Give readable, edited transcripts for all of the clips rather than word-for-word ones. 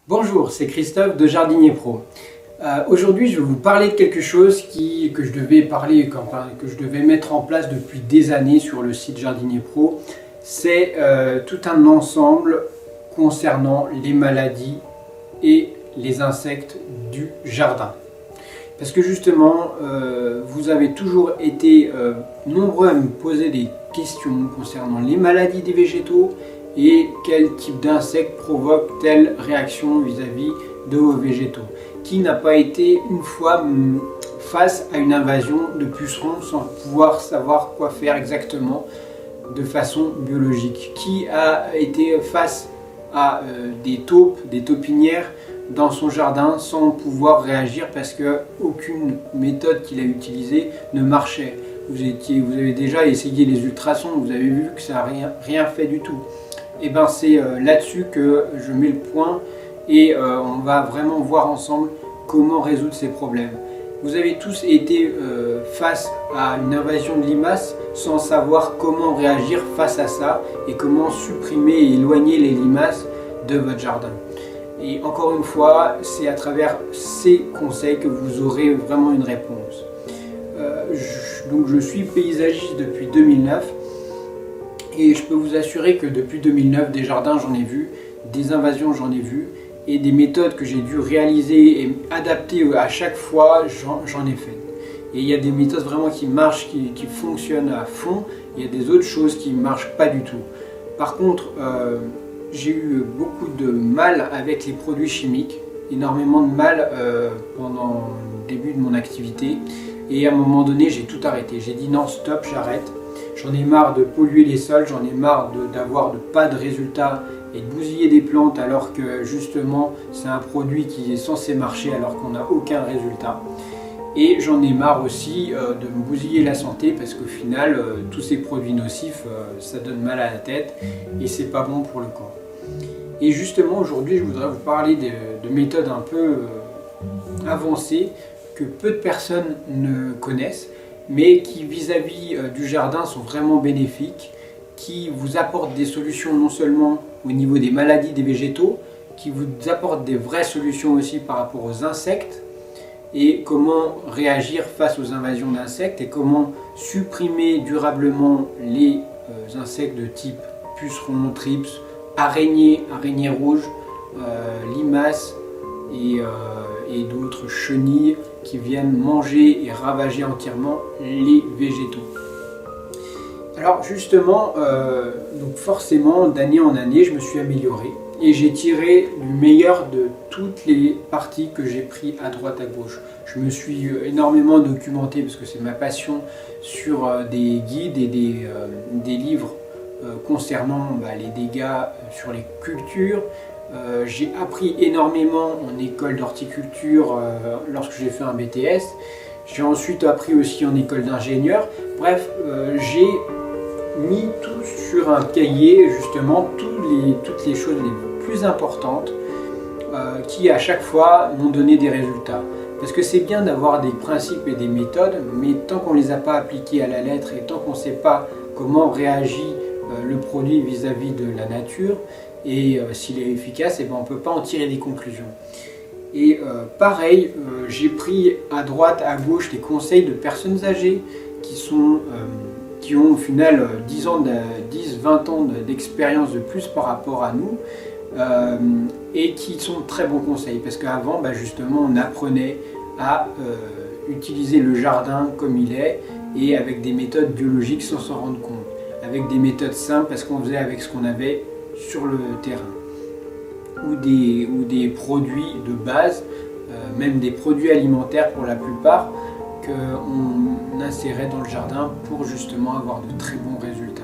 Bonjour, c'est Christophe de Jardinier Pro. Aujourd'hui, je vais vous parler de quelque chose que je devais mettre en place depuis des années sur le site Jardinier Pro. C'est tout un ensemble concernant les maladies et les insectes du jardin. Parce que justement, vous avez toujours été nombreux à me poser des questions concernant les maladies des végétaux et quel type d'insecte provoque telle réaction vis-à-vis de vos végétaux. Qui n'a pas été une fois face à une invasion de pucerons sans pouvoir savoir quoi faire exactement de façon biologique? Qui a été face à des taupes, des taupinières dans son jardin sans pouvoir réagir parce qu'aucune méthode qu'il a utilisée ne marchait? Vous avez déjà essayé les ultrasons, vous avez vu que ça n'a rien fait du tout. Et bien c'est là-dessus que je mets le point et on va vraiment voir ensemble comment résoudre ces problèmes. Vous avez tous été face à une invasion de limaces sans savoir comment réagir face à ça et comment supprimer et éloigner les limaces de votre jardin. Et encore une fois, c'est à travers ces conseils que vous aurez vraiment une réponse. Donc je suis paysagiste depuis 2009 et je peux vous assurer que depuis 2009, des jardins j'en ai vu, des invasions j'en ai vu et des méthodes que j'ai dû réaliser et adapter à chaque fois j'en ai fait. Et il y a des méthodes vraiment qui marchent, qui fonctionnent à fond, il y a des autres choses qui ne marchent pas du tout. Par contre, j'ai eu beaucoup de mal avec les produits chimiques, énormément de mal pendant le début de mon activité. Et à un moment donné, j'ai tout arrêté. J'ai dit non, stop, j'arrête. J'en ai marre de polluer les sols, j'en ai marre d'avoir pas de résultats et de bousiller des plantes alors que justement c'est un produit qui est censé marcher alors qu'on n'a aucun résultat. Et j'en ai marre aussi de me bousiller la santé parce qu'au final, tous ces produits nocifs, ça donne mal à la tête et c'est pas bon pour le corps. Et justement aujourd'hui, je voudrais vous parler de méthodes un peu avancées que peu de personnes ne connaissent, mais qui vis-à-vis du jardin sont vraiment bénéfiques, qui vous apportent des solutions non seulement au niveau des maladies des végétaux, qui vous apportent des vraies solutions aussi par rapport aux insectes, et comment réagir face aux invasions d'insectes, et comment supprimer durablement les insectes de type pucerons, thrips, araignées rouges, limaces et d'autres chenilles qui viennent manger et ravager entièrement les végétaux. Alors justement, donc forcément d'année en année je me suis amélioré et j'ai tiré le meilleur de toutes les parties que j'ai pris à droite à gauche. Je me suis énormément documenté parce que c'est ma passion sur des guides et des livres concernant les dégâts sur les cultures. J'ai appris énormément en école d'horticulture lorsque j'ai fait un BTS. J'ai ensuite appris aussi en école d'ingénieur. Bref, j'ai mis tout sur un cahier, justement, toutes les choses les plus importantes qui à chaque fois m'ont donné des résultats. Parce que c'est bien d'avoir des principes et des méthodes, mais tant qu'on ne les a pas appliqués à la lettre et tant qu'on ne sait pas comment réagit le produit vis-à-vis de la nature et s'il est efficace, on ne peut pas en tirer des conclusions. Et pareil, j'ai pris à droite, à gauche des conseils de personnes âgées qui ont au final 10-20 ans d'expérience de plus par rapport à nous et qui sont très bons conseils parce qu'avant justement on apprenait à utiliser le jardin comme il est et avec des méthodes biologiques sans s'en rendre compte, avec des méthodes simples parce qu'on faisait avec ce qu'on avait sur le terrain ou des produits de base, même des produits alimentaires pour la plupart qu'on insérait dans le jardin pour justement avoir de très bons résultats.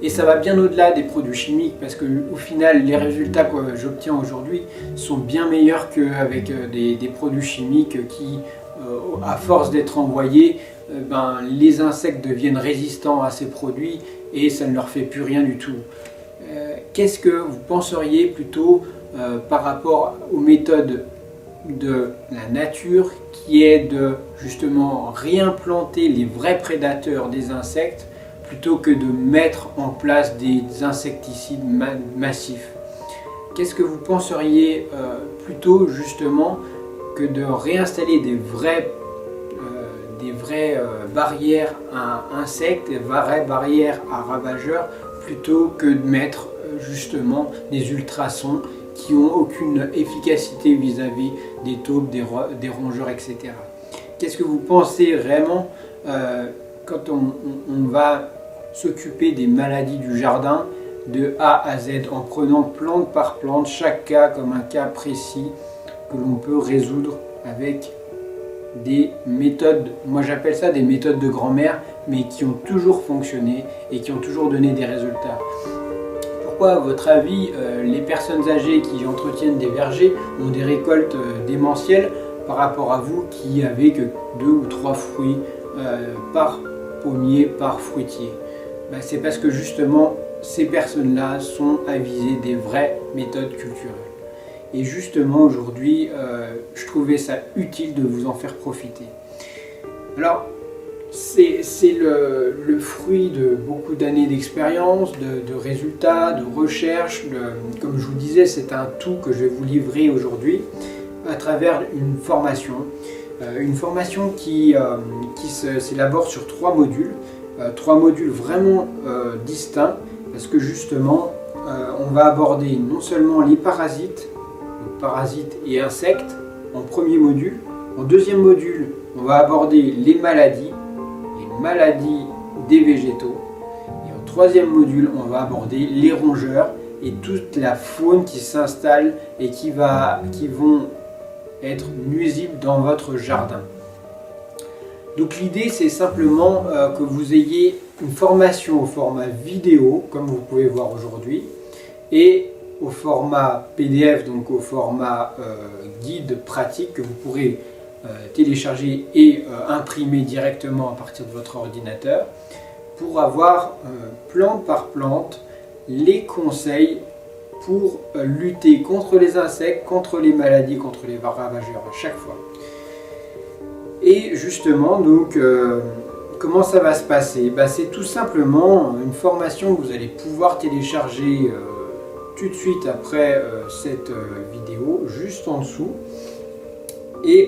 Et ça va bien au-delà des produits chimiques parce qu'au final les résultats que j'obtiens aujourd'hui sont bien meilleurs qu'avec des produits chimiques qui à force d'être envoyés les insectes deviennent résistants à ces produits et ça ne leur fait plus rien du tout. Qu'est-ce que vous penseriez plutôt par rapport aux méthodes de la nature qui est de justement réimplanter les vrais prédateurs des insectes plutôt que de mettre en place des insecticides massifs? qu'est-ce que vous penseriez plutôt justement que de réinstaller des vraies barrières à insectes, des vraies barrières à ravageurs, plutôt que de mettre justement des ultrasons qui n'ont aucune efficacité vis-à-vis des taupes, des rongeurs, etc. Qu'est-ce que vous pensez vraiment quand on va s'occuper des maladies du jardin de A à Z, en prenant plante par plante, chaque cas comme un cas précis que l'on peut résoudre avec des méthodes, moi j'appelle ça des méthodes de grand-mère, mais qui ont toujours fonctionné et qui ont toujours donné des résultats. Pourquoi, à votre avis, les personnes âgées qui entretiennent des vergers ont des récoltes démentielles par rapport à vous qui avez que 2 ou 3 fruits par pommier, par fruitier? C'est parce que justement ces personnes-là sont avisées des vraies méthodes culturelles. Et justement aujourd'hui, je trouvais ça utile de vous en faire profiter. Alors, c'est le fruit de beaucoup d'années d'expérience, de résultats, de recherche. Comme je vous disais, c'est un tout que je vais vous livrer aujourd'hui à travers une formation. Une formation qui s'élabore sur 3 modules. 3 modules vraiment distincts, parce que justement, on va aborder non seulement les parasites, parasites et insectes en premier module. En deuxième module, on va aborder les maladies des végétaux. Et en troisième module, on va aborder les rongeurs et toute la faune qui s'installe et qui vont être nuisibles dans votre jardin. Donc l'idée, c'est simplement que vous ayez une formation au format vidéo, comme vous pouvez voir aujourd'hui, et au format PDF, donc au format guide pratique que vous pourrez télécharger et imprimer directement à partir de votre ordinateur pour avoir plante par plante les conseils pour lutter contre les insectes, contre les maladies, contre les ravageurs à chaque fois. Et justement, donc, comment ça va se passer? C'est tout simplement une formation que vous allez pouvoir télécharger tout de suite après cette vidéo, juste en dessous. Et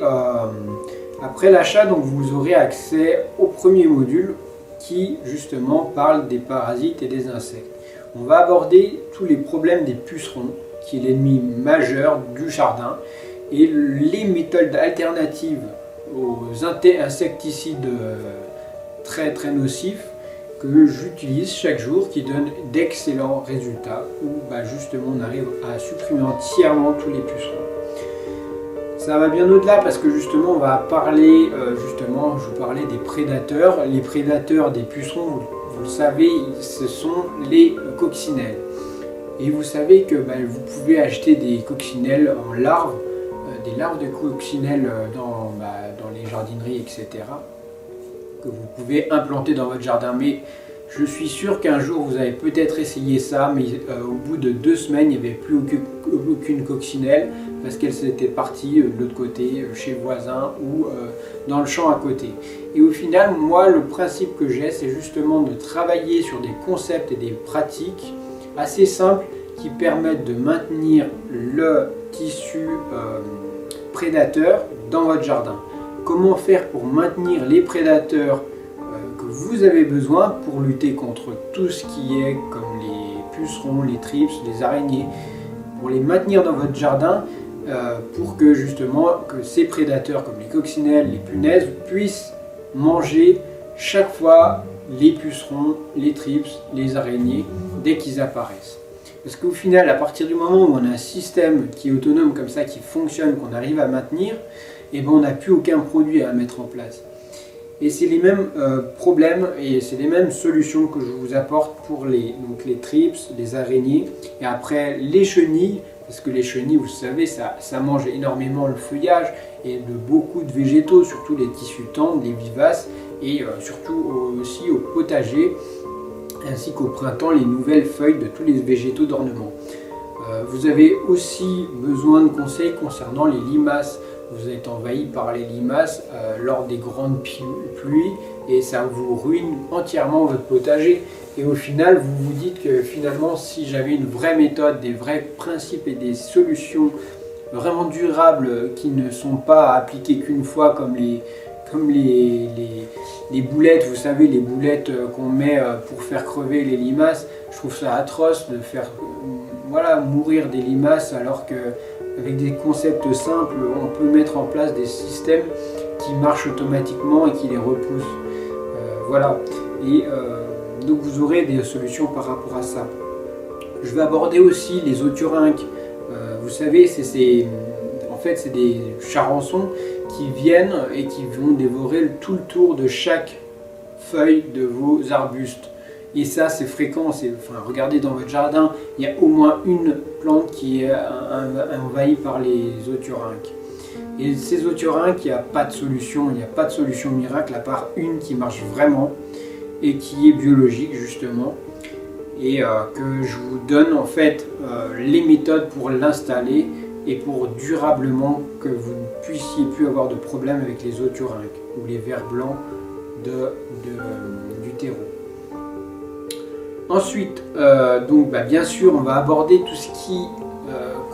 après l'achat, donc vous aurez accès au premier module qui justement parle des parasites et des insectes. On va aborder tous les problèmes des pucerons, qui est l'ennemi majeur du jardin, et les méthodes alternatives aux insecticides très nocifs que j'utilise chaque jour, qui donnent d'excellents résultats, où justement on arrive à supprimer entièrement tous les pucerons. Ça va bien au-delà parce que justement on va parler, je vous parlais des prédateurs. Les prédateurs des pucerons, vous le savez, ce sont les coccinelles. Et vous savez que vous pouvez acheter des coccinelles en larves, des larves de coccinelles dans les jardineries, etc. que vous pouvez implanter dans votre jardin. Mais je suis sûr qu'un jour vous avez peut-être essayé ça, mais au bout de 2 semaines, il n'y avait plus aucune coccinelle parce qu'elle s'était partie de l'autre côté, chez le voisin ou dans le champ à côté. Et au final, moi, le principe que j'ai, c'est justement de travailler sur des concepts et des pratiques assez simples qui permettent de maintenir le tissu prédateur dans votre jardin. Comment faire pour maintenir les prédateurs que vous avez besoin pour lutter contre tout ce qui est comme les pucerons, les thrips, les araignées, pour les maintenir dans votre jardin pour que justement ces prédateurs comme les coccinelles, les punaises puissent manger chaque fois les pucerons, les thrips, les araignées dès qu'ils apparaissent. Parce qu'au final, à partir du moment où on a un système qui est autonome comme ça, qui fonctionne, qu'on arrive à maintenir, on n'a plus aucun produit à mettre en place. Et c'est les mêmes problèmes et c'est les mêmes solutions que je vous apporte pour les thrips, les araignées et après les chenilles, parce que les chenilles, vous savez, ça mange énormément le feuillage et de beaucoup de végétaux, surtout les tissus tendres, les vivaces et surtout aussi au potager, ainsi qu'au printemps, les nouvelles feuilles de tous les végétaux d'ornement. Vous avez aussi besoin de conseils concernant les limaces, vous êtes envahi par les limaces lors des grandes pluies et ça vous ruine entièrement votre potager. Et au final, vous vous dites que finalement, si j'avais une vraie méthode, des vrais principes et des solutions vraiment durables qui ne sont pas appliquées qu'une fois comme les boulettes, vous savez, les boulettes qu'on met pour faire crever les limaces, je trouve ça atroce de faire mourir des limaces alors qu'avec des concepts simples, on peut mettre en place des systèmes qui marchent automatiquement et qui les repoussent. Voilà. Et donc vous aurez des solutions par rapport à ça. Je vais aborder aussi les oturhinques. Vous savez, en fait, c'est des charançons qui viennent et qui vont dévorer tout le tour de chaque feuille de vos arbustes. Et ça, c'est fréquent. Regardez dans votre jardin, il y a au moins une plante qui est envahie par les oturhinques. Et ces oturhinques, il n'y a pas de solution, miracle à part une qui marche vraiment et qui est biologique justement. Et que je vous donne en fait les méthodes pour l'installer et pour durablement que vous ne puissiez plus avoir de problème avec les oturhinques ou les vers blancs du terreau. Ensuite, bien sûr, on va aborder tout ce qui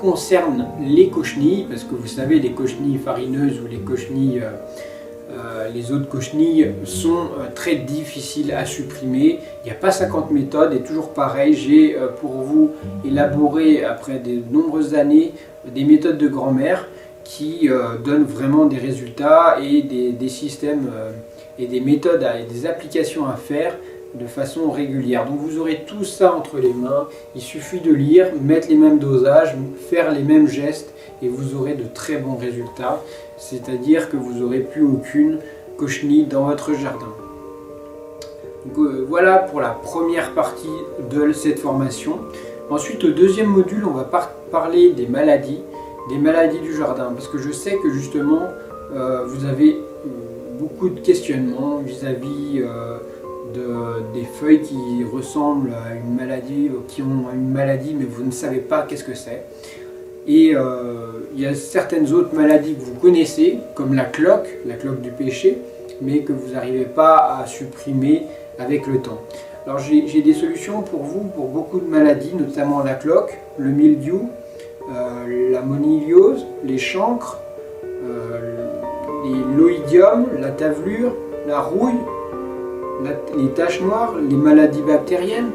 concerne les cochenilles, parce que vous savez, les cochenilles farineuses ou les cochenilles, les autres cochenilles sont très difficiles à supprimer. Il n'y a pas 50 méthodes et toujours pareil, j'ai pour vous élaboré après de nombreuses années des méthodes de grand-mère qui donnent vraiment des résultats et des systèmes et des méthodes et des applications à faire de façon régulière. Donc vous aurez tout ça entre les mains, il suffit de lire, mettre les mêmes dosages, faire les mêmes gestes et vous aurez de très bons résultats, c'est-à-dire que vous n'aurez plus aucune cochenille dans votre jardin. Donc, voilà pour la première partie de cette formation. Ensuite, au deuxième module, on va parler des maladies du jardin, parce que je sais que justement vous avez beaucoup de questionnements vis-à-vis des feuilles qui ressemblent à une maladie, qui ont une maladie mais vous ne savez pas qu'est-ce que c'est. Et il y a certaines autres maladies que vous connaissez, comme la cloque du péché, mais que vous n'arrivez pas à supprimer avec le temps. Alors j'ai des solutions pour vous, pour beaucoup de maladies, notamment la cloque, le mildiou, la moniliose, les chancres, l'oïdium, la tavelure, la rouille, les taches noires, les maladies bactériennes,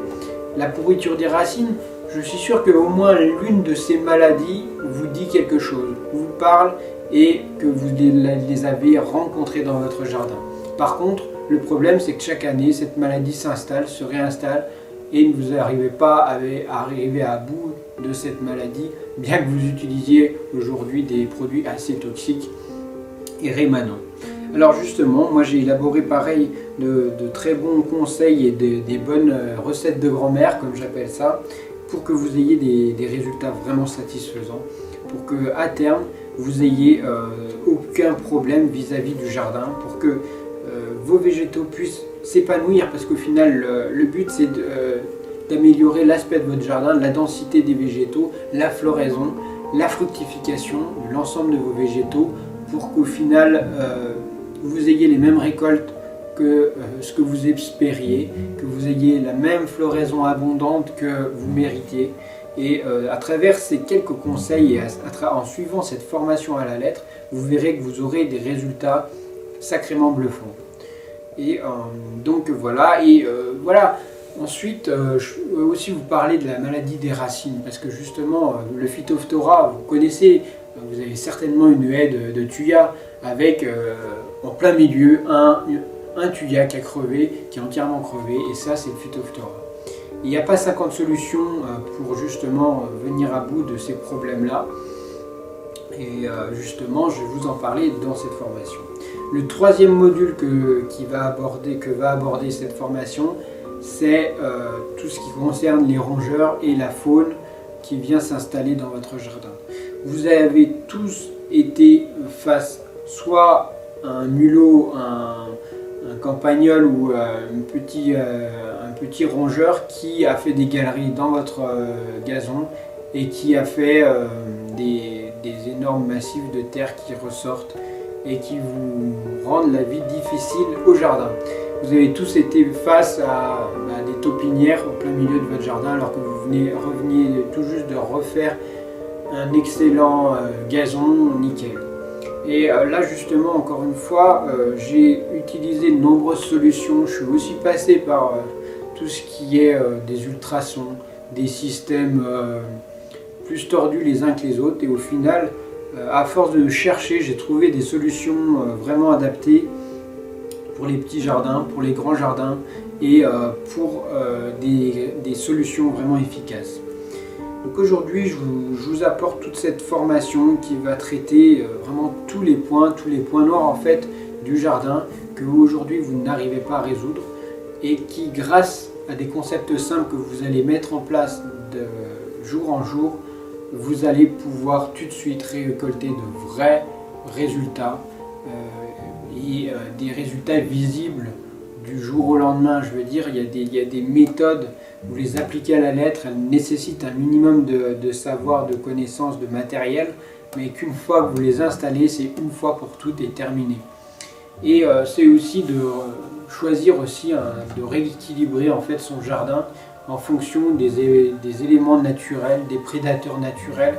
la pourriture des racines. Je suis sûr qu'au moins l'une de ces maladies vous dit quelque chose, vous parle et que vous les avez rencontrées dans votre jardin. Par contre, le problème c'est que chaque année, cette maladie s'installe, se réinstalle et vous n'arrivez pas à arriver à bout de cette maladie, bien que vous utilisiez aujourd'hui des produits assez toxiques et rémanents. Alors justement, moi j'ai élaboré pareil de très bons conseils et des bonnes recettes de grand-mère, comme j'appelle ça, pour que vous ayez des résultats vraiment satisfaisants, pour que à terme vous ayez aucun problème vis-à-vis du jardin, pour que vos végétaux puissent s'épanouir, parce qu'au final le but c'est d'améliorer l'aspect de votre jardin, la densité des végétaux, la floraison, la fructification de l'ensemble de vos végétaux, pour qu'au final vous ayez les mêmes récoltes que ce que vous espériez, que vous ayez la même floraison abondante que vous méritez. Et à travers ces quelques conseils et en suivant cette formation à la lettre, vous verrez que vous aurez des résultats sacrément bluffants. Et donc voilà, voilà. Ensuite, je veux aussi vous parler de la maladie des racines, parce que justement, le Phytophthora, vous connaissez, vous avez certainement une haie de thuya avec en plein milieu un thuya qui a crevé, qui est entièrement crevé, et ça c'est le Phytophthora. Il n'y a pas 50 solutions pour justement venir à bout de ces problèmes-là, et justement je vais vous en parler dans cette formation. Le troisième module que va aborder cette formation, c'est tout ce qui concerne les rongeurs et la faune qui vient s'installer dans votre jardin. Vous avez tous été face soit à un mulot, un campagnol ou un petit rongeur qui a fait des galeries dans votre gazon et qui a fait des énormes massifs de terre qui ressortent et qui vous rendent la vie difficile au jardin. Vous avez tous été face à des taupinières au plein milieu de votre jardin alors que vous reveniez tout juste de refaire un excellent gazon nickel. Et là justement, encore une fois, j'ai utilisé de nombreuses solutions. Je suis aussi passé par tout ce qui est des ultrasons, des systèmes plus tordus les uns que les autres, et au final, à force de chercher, j'ai trouvé des solutions vraiment adaptées pour les petits jardins, pour les grands jardins, et pour des solutions vraiment efficaces. Donc aujourd'hui, je vous apporte toute cette formation qui va traiter vraiment tous les points noirs en fait du jardin que aujourd'hui vous n'arrivez pas à résoudre, et qui, grâce à des concepts simples que vous allez mettre en place de jour en jour, vous allez pouvoir tout de suite récolter de vrais résultats et des résultats visibles du jour au lendemain. Je veux dire, il y a des méthodes, vous les appliquez à la lettre, elles nécessitent un minimum de savoir, de connaissances, de matériel, mais qu'une fois que vous les installez, c'est une fois pour toutes et terminé. Et c'est aussi de choisir aussi de rééquilibrer en fait son jardin en fonction des éléments naturels, des prédateurs naturels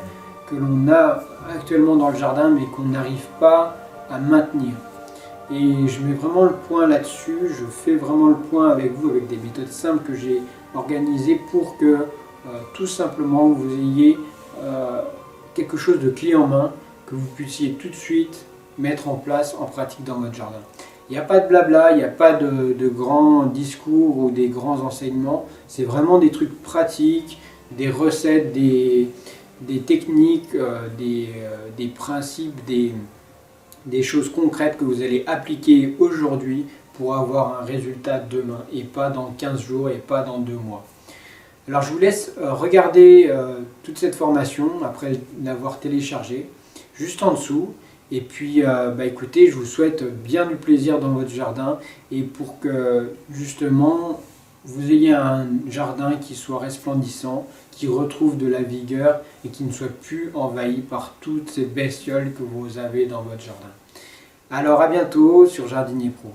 que l'on a actuellement dans le jardin mais qu'on n'arrive pas à maintenir. Et je mets vraiment le point là-dessus, je fais vraiment le point avec vous avec des méthodes simples que j'ai organisées pour que tout simplement vous ayez quelque chose de clé en main, que vous puissiez tout de suite mettre en place, en pratique dans votre jardin. Il n'y a pas de blabla, il n'y a pas de grands discours ou des grands enseignements, c'est vraiment des trucs pratiques, des recettes, des techniques, des principes, des choses concrètes que vous allez appliquer aujourd'hui pour avoir un résultat demain et pas dans 15 jours et pas dans 2 mois. Alors je vous laisse regarder toute cette formation après l'avoir téléchargée juste en dessous. Et puis écoutez, je vous souhaite bien du plaisir dans votre jardin, et pour que justement vous ayez un jardin qui soit resplendissant, qui retrouve de la vigueur et qui ne soit plus envahi par toutes ces bestioles que vous avez dans votre jardin. Alors à bientôt sur Jardinier Pro.